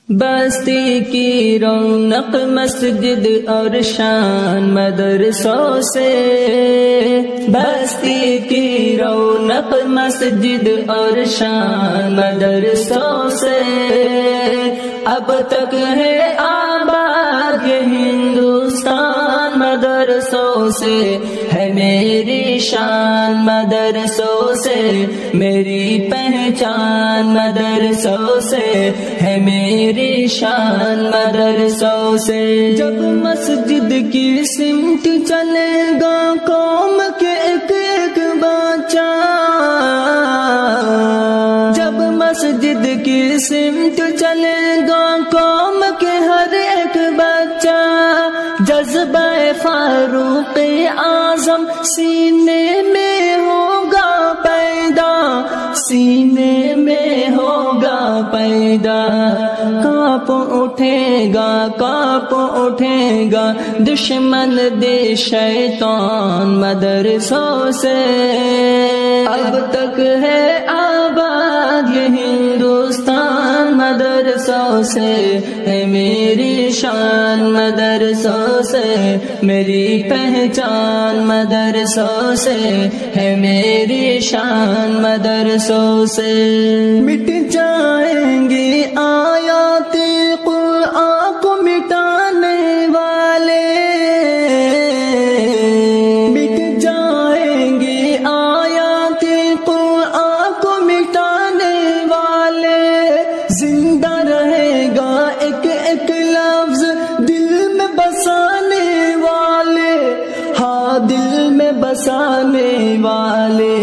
بستی کی رونق مسجد اور شان مدرسوں سے، بستی کی رونق مسجد اور شان مدرسوں سے، اب تک ہے آباد یہ ہندوستان مدرسوں سے، ہے میری شان مدرسوں سے، میری پہچان مدرسوں سے، ہے میری شان مدرسوں سے۔ جب مسجد کی سمت چلے گا قوم کے ایک ایک بچہ، جب مسجد کی سمت چلے گا قوم کے ہر ایک بچہ، جذبہ فاروق اعظم سینے میں ہوگا پیدا، سینے میں ہوگا پیدا، کانپ اٹھے گا دشمن دے شیطان مدرسوں سے، اب تک ہے آباد یہ ہندوستان مدرسوں سے، ہے میری شان مدرسوں سے، میری پہچان مدرسوں سے، ہے میری شان مدرسوں سے۔ مٹ جائیں گے آیات قرآن کو مٹانے والے، مٹ جائیں گے آیات قرآن کو مٹانے والے، زندہ رہے گا ایک ایک لفظ دل میں بسانے والے، ہاں دل میں بسانے والے،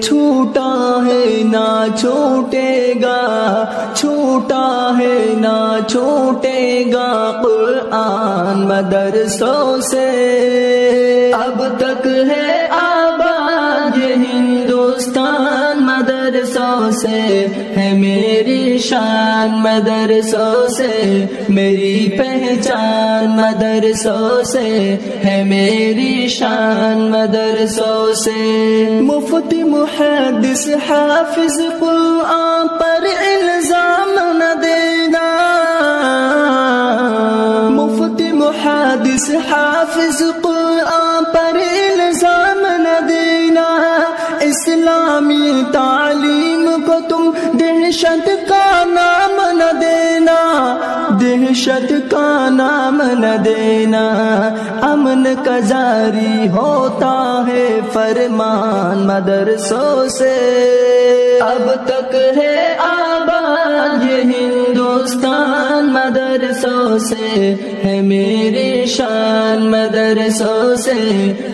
چھوٹا ہے نہ چھوٹے گا، چھوٹا ہے نہ چھوٹے گا قرآن مدرسوں سے، اب تک ہے آباد یہ ہندوستان مدرسوں سے، ہے میری شان مدرسوں سے، میری پہچان مدرسوں سے، ہے میری شان مدرسوں سے۔ مفتی محدث حافظ قرآن پر الزام نہ دینا، مفتی محدث حافظ قرآن پر الزام نہ دینا، اسلامی تعلیم کو تم دہشت کا نام نہ دینا، دہشت کا نام نہ دینا، امن کا جاری ہوتا ہے فرمان مدرسوں سے، اب تک ہے آباد یہ ہندوستان مدرسوں سے، ہے میری شان مدرسوں سے،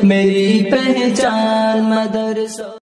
میری پہچان مدرسوں